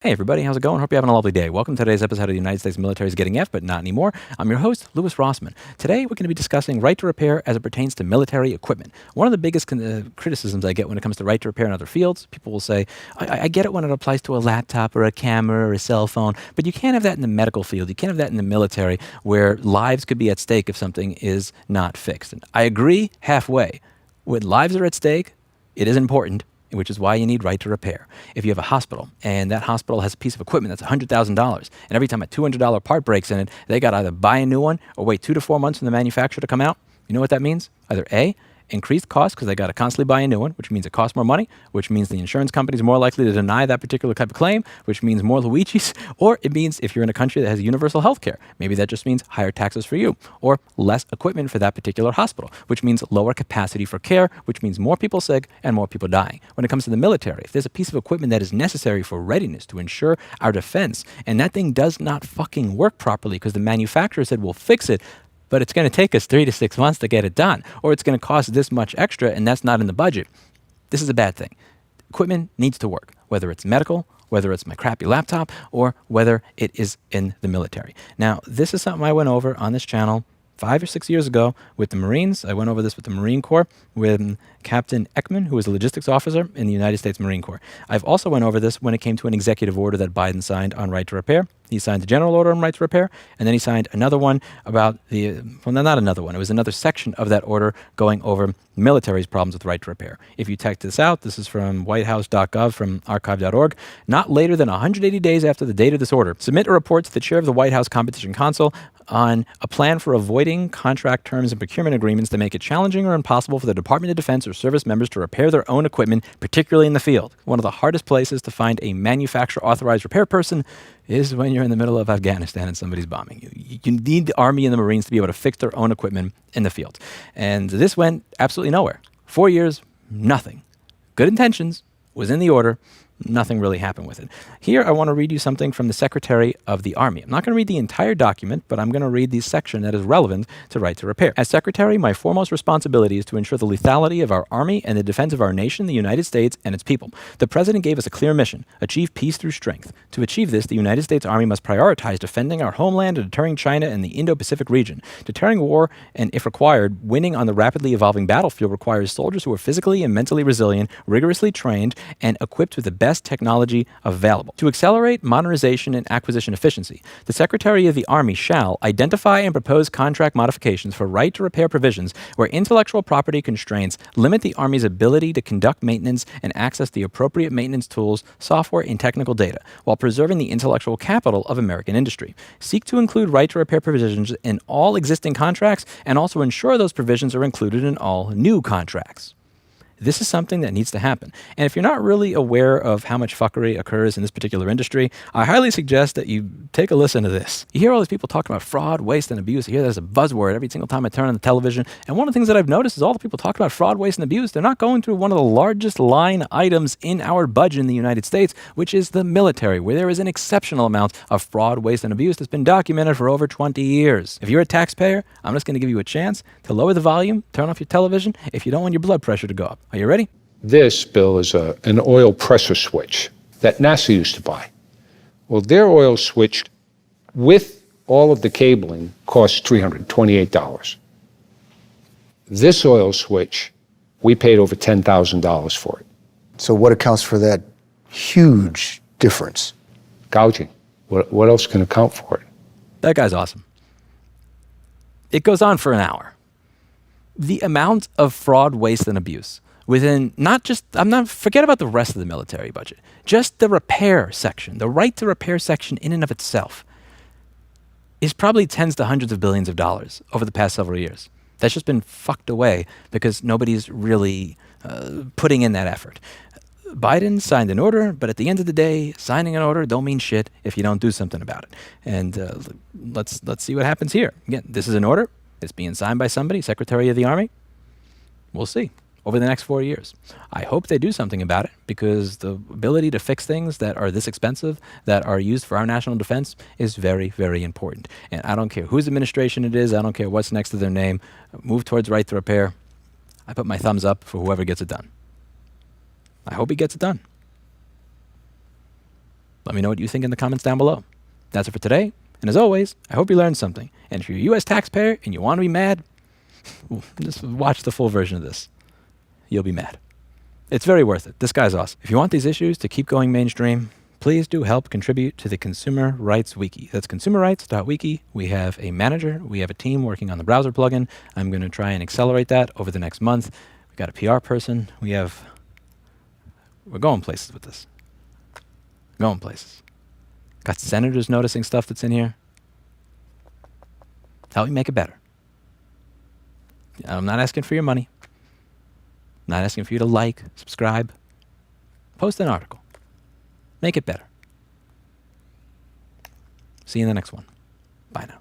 Hey everybody, how's it going? Hope you're having a lovely day. Welcome to today's episode of the United States Military is Getting F, but not anymore. I'm your host, Louis Rossmann. Today we're going to be discussing right to repair as it pertains to military equipment. One of the biggest criticisms I get when it comes to right to repair in other fields, people will say, I get it when it applies to a laptop or a camera or a cell phone, but you can't have that in the medical field. You can't have that in the military where lives could be at stake if something is not fixed. And I agree halfway. When lives are at stake, it is important, which is why you need right to repair. If you have a hospital and that hospital has a piece of equipment that's $100,000, and every time a $200 part breaks in it, they got to either buy a new one or wait 2 to 4 months for the manufacturer to come out, you know what that means? Either A, increased costs because they got to constantly buy a new one, which means it costs more money, which means the insurance company is more likely to deny that particular type of claim, which means more Luigi's, or it means if you're in a country that has universal health care, maybe that just means higher taxes for you, or less equipment for that particular hospital, which means lower capacity for care, which means more people sick and more people dying. When it comes to the military, if there's a piece of equipment that is necessary for readiness to ensure our defense, and that thing does not fucking work properly because the manufacturer said we'll fix it, but it's going to take us 3 to 6 months to get it done, or it's going to cost this much extra and that's not in the budget. This is a bad thing. Equipment needs to work, whether it's medical, whether it's my crappy laptop, or whether it is in the military. Now, this is something I went over on this channel 5 or 6 years ago with the Marines. I went over this with the Marine Corps with Captain Ekman, who was a logistics officer in the United States Marine Corps. I've also went over this when it came to an executive order that Biden signed on right to repair. He signed the general order on right to repair, and then he signed another one about not another one. It was another section of that order going over military's problems with right to repair. If you check this out, this is from whitehouse.gov from archive.org. Not later than 180 days after the date of this order, submit a report to the chair of the White House Competition Council on a plan for avoiding contract terms and procurement agreements to make it challenging or impossible for the Department of Defense or service members to repair their own equipment, particularly in the field. One of the hardest places to find a manufacturer-authorized repair person is when you're in the middle of Afghanistan and somebody's bombing you. You need the Army and the Marines to be able to fix their own equipment in the field. And this went absolutely nowhere. 4 years, nothing. Good intentions, was in the order, nothing really happened with it. Here, I want to read you something from the Secretary of the Army. I'm not going to read the entire document, but I'm going to read the section that is relevant to right to repair. As Secretary, my foremost responsibility is to ensure the lethality of our Army and the defense of our nation, the United States, and its people. The President gave us a clear mission: achieve peace through strength. To achieve this, the United States Army must prioritize defending our homeland and deterring China and the Indo-Pacific region. Deterring war, and if required, winning on the rapidly evolving battlefield requires soldiers who are physically and mentally resilient, rigorously trained, and equipped with the best technology available. To accelerate modernization and acquisition efficiency, the Secretary of the Army shall identify and propose contract modifications for right to repair provisions where intellectual property constraints limit the Army's ability to conduct maintenance and access the appropriate maintenance tools, software, and technical data, while preserving the intellectual capital of American industry. Seek to include right to repair provisions in all existing contracts and also ensure those provisions are included in all new contracts. This is something that needs to happen. And if you're not really aware of how much fuckery occurs in this particular industry, I highly suggest that you take a listen to this. You hear all these people talking about fraud, waste, and abuse. You hear that as a buzzword every single time I turn on the television. And one of the things that I've noticed is all the people talking about fraud, waste, and abuse, they're not going through one of the largest line items in our budget in the United States, which is the military, where there is an exceptional amount of fraud, waste, and abuse that's been documented for over 20 years. If you're a taxpayer, I'm just going to give you a chance to lower the volume, turn off your television, if you don't want your blood pressure to go up. Are you ready? This, Bill, is an oil pressure switch that NASA used to buy. Well, their oil switch, with all of the cabling, costs $328. This oil switch, we paid over $10,000 for it. So what accounts for that huge difference? Gouging. What else can account for it? That guy's awesome. It goes on for an hour. The amount of fraud, waste, and abuse within forget about the rest of the military budget, just the repair section, the right to repair section in and of itself is probably tens to hundreds of billions of dollars over the past several years. That's just been fucked away because nobody's really putting in that effort. Biden signed an order, but at the end of the day, signing an order don't mean shit if you don't do something about it. And let's see what happens here. Again, this is an order. It's being signed by somebody, Secretary of the Army. We'll see over the next 4 years. I hope they do something about it because the ability to fix things that are this expensive, that are used for our national defense, is very, very important. And I don't care whose administration it is. I don't care what's next to their name. Move towards right to repair. I put my thumbs up for whoever gets it done. I hope he gets it done. Let me know what you think in the comments down below. That's it for today. And as always, I hope you learned something. And if you're a U.S. taxpayer and you want to be mad, just watch the full version of this. You'll be mad. It's very worth it. This guy's awesome. If you want these issues to keep going mainstream, please do help contribute to the Consumer Rights Wiki. That's consumerrights.wiki. We have a manager. We have a team working on the browser plugin. I'm going to try and accelerate that over the next month. We've got a PR person. We're going places with this. Going places. Got senators noticing stuff that's in here. Help me make it better. I'm not asking for your money. I'm not asking for you to like, subscribe. Post an article. Make it better. See you in the next one. Bye now.